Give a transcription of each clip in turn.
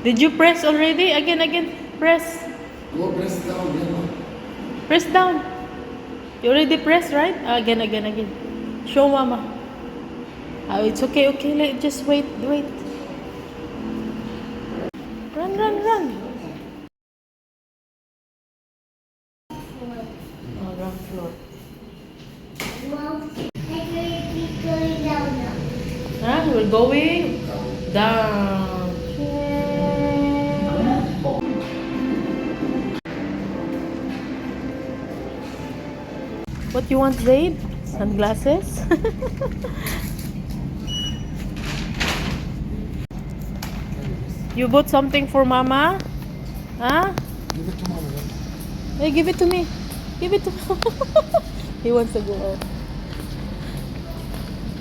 Did you press already? Again. Press. Go press down, yeah. Press down. You already pressed, right? Again. Show mama. Oh, it's okay. Just wait. Run. Oh, ground floor. Mom, I keep going down now. We're going down. What you want, Zaid? Sunglasses? You bought something for mama? Huh? Give it to mama. Hey, give it to me. Give it to me. He wants to go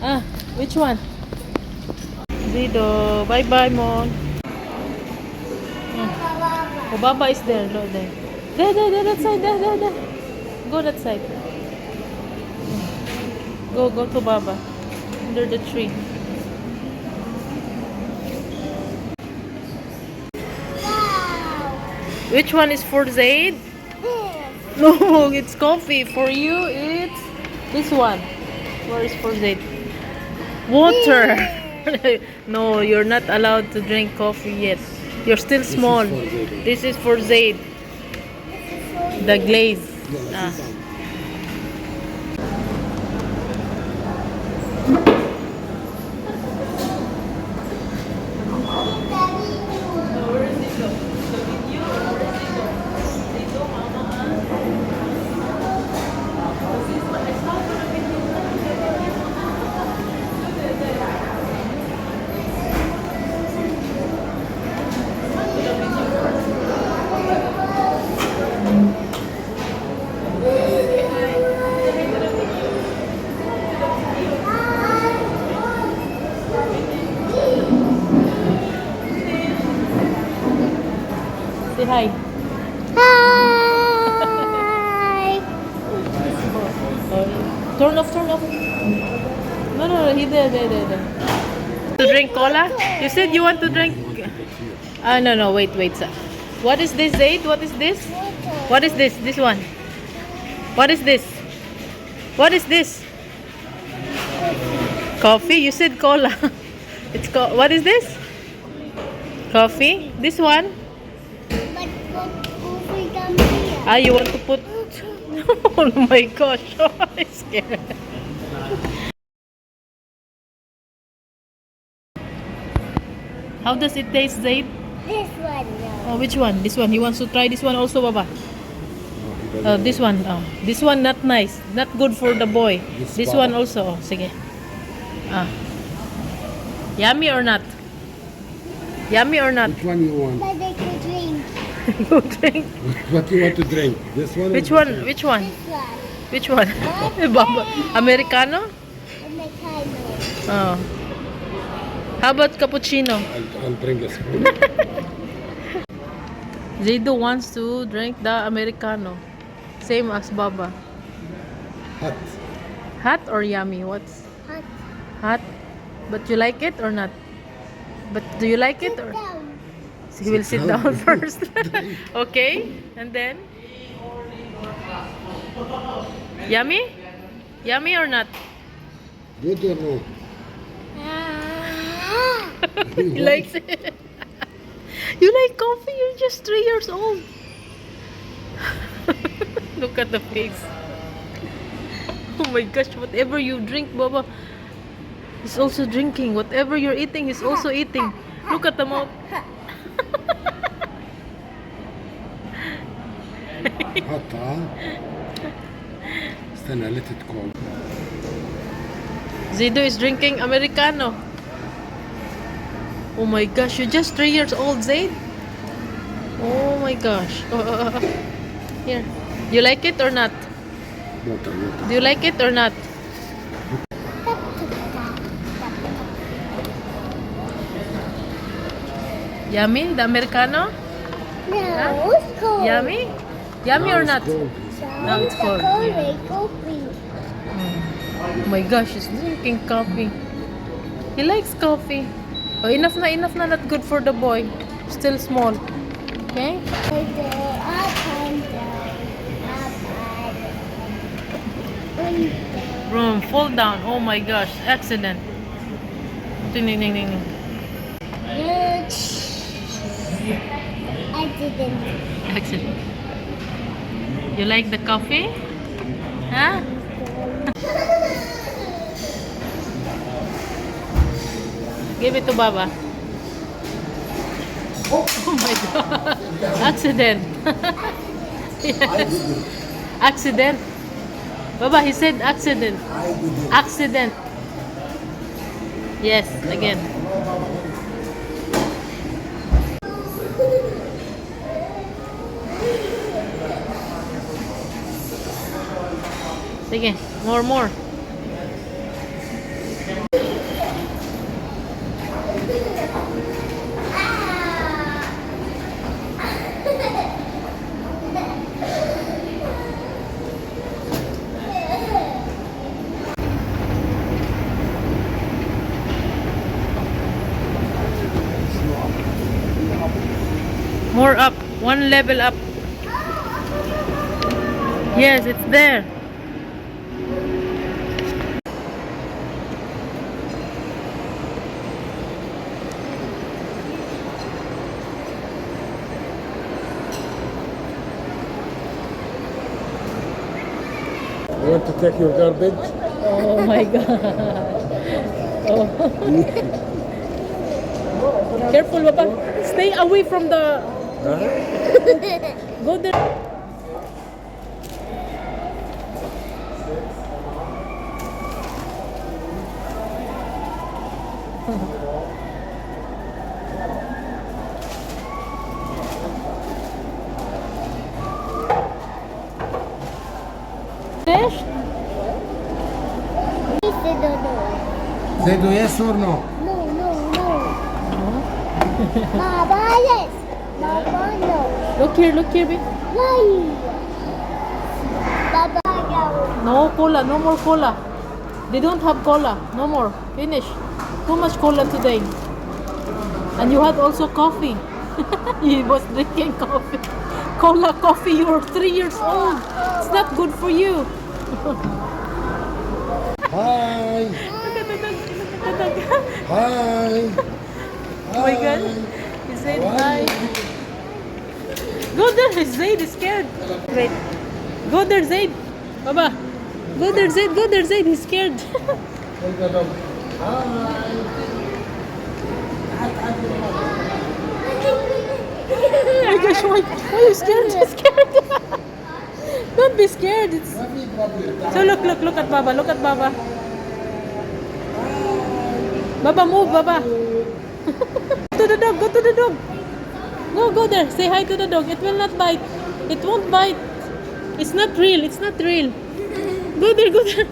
out. Which one? Zido. Bye-bye, Mon. Oh, Baba is there. No, there. There, that side. There. Go that side. Go to Baba. Under the tree. Wow. Which one is for Zaid? This. No, it's coffee. For you, it's this one. Where is for Zaid? Water. No, you're not allowed to drink coffee yet. You're still small. This is for Zaid. The glaze. Ah. Say hi. Hi. Turn off. No, he there. To drink cola? You said you want to drink. No, wait, sir. What is this, Zaid? What is this? What is this? This one. What is this? What is this? Coffee? You said cola. What is this? Coffee? This one? But what coffee come here? You want to put. Oh my gosh, I'm scared. How does it taste, Zaid? This one now. Oh, which one? This one. He wants to try this one also, Baba. This one. Oh, this one not nice. Not good for the boy. This one also. Oh, sige. Yummy or not? Yummy or not? Which one you want? But I could drink You drink. What you want to drink? This one? Which one? Which one? this one. Which one? Baba. Americano? Americano. Oh. How about cappuccino? I'll bring a spoon. Zaido wants to drink the Americano. Same as Baba. Hot. Hot or yummy? What's Hot. hot? But you like it or not? But do you like it or? Down. So he will sit Sit down. down first. Okay, and then yummy? Yummy or not? Good or no? Ah. He likes it. You like coffee? You're just 3 years old. Look at the face. Oh my gosh, whatever you drink, Baba, he's also drinking. Whatever you're eating, he's also eating. Look at the mouth. Hot, huh? Stana, let it cool. Zido is drinking Americano. Oh my gosh, you're just 3 years old, Zaid. Oh my gosh. Here. You like it or not? Water. Do you like it or not? Yummy, the Americano? No, it's cold. Yummy? Yummy or not? Cold. Now it's cold, yeah. Coffee. Oh my gosh, he's drinking coffee. He likes coffee. Oh, enough na, not good for the boy. Still small. Okay? Up and down. Up and down. Room, fall down. Oh my gosh, accident. Ding, ding, ding, ding. I didn't. Accident. You like the coffee? Huh? Give it to Baba. Oh my god. Accident. Yes. Accident. Baba, he said accident. Accident. Yes, again. Sige, more. More up. One level up. Yes, it's there. You want to take your garbage? Oh my god. Oh. Careful, Papa. Stay away from the... Go there. Fish? He said no. Say do yes or no? No. Baba, yes. Baba, no. Look here, babe. Why? Baba, no. No cola, no more cola. They don't have cola. No more. Finish. Too much cola today. And you had also coffee. He was drinking coffee. Cola coffee. You're 3 years old. It's not good for you. Hi! Hi! Oh my god. He said hi. Go there. Zaid is scared. Wait. Go there, Zaid. Baba. Go there, Zaid. Go there, Zaid. He's scared. Oh my gosh, why are you scared? You're scared. Don't be scared. It's... So look at Baba. Look at Baba. Baba, move, Baba. To the dog. Go to the dog. Go there. Say hi to the dog. It will not bite. It won't bite. It's not real. It's not real. Go there. Go there.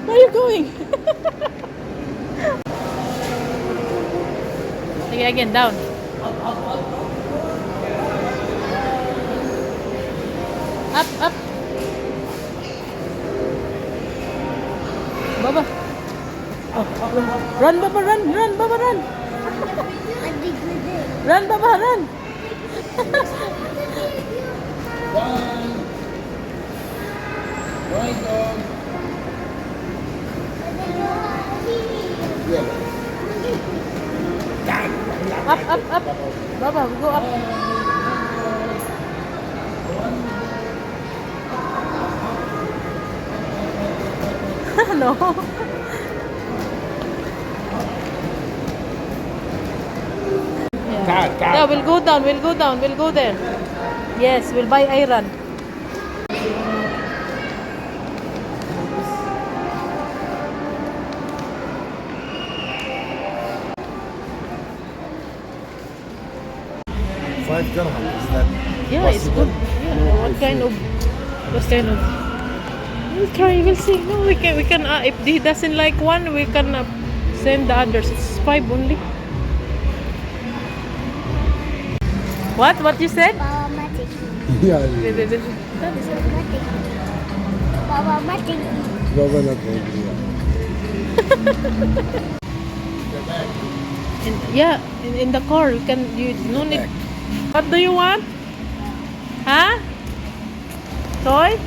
Where are you going? Okay, again, down. Up. Baba. Oh, run, Baba, run, Baba, run. Run, Baba, run. Right dog. Up. Baba, we go up. No. Yeah, we'll go down. We'll go there. Yes, we'll buy iron. $5 is that? Yeah, it's good. Yeah. What kind of? We'll try. We'll see. No, we can. If he doesn't like one, we can send the others. It's 5 only. What you said? Baba, matik. Yeah. Baba, matik. Baba not hungry. Yeah, in the car. You can. You no need. What do you want? Huh? Toy?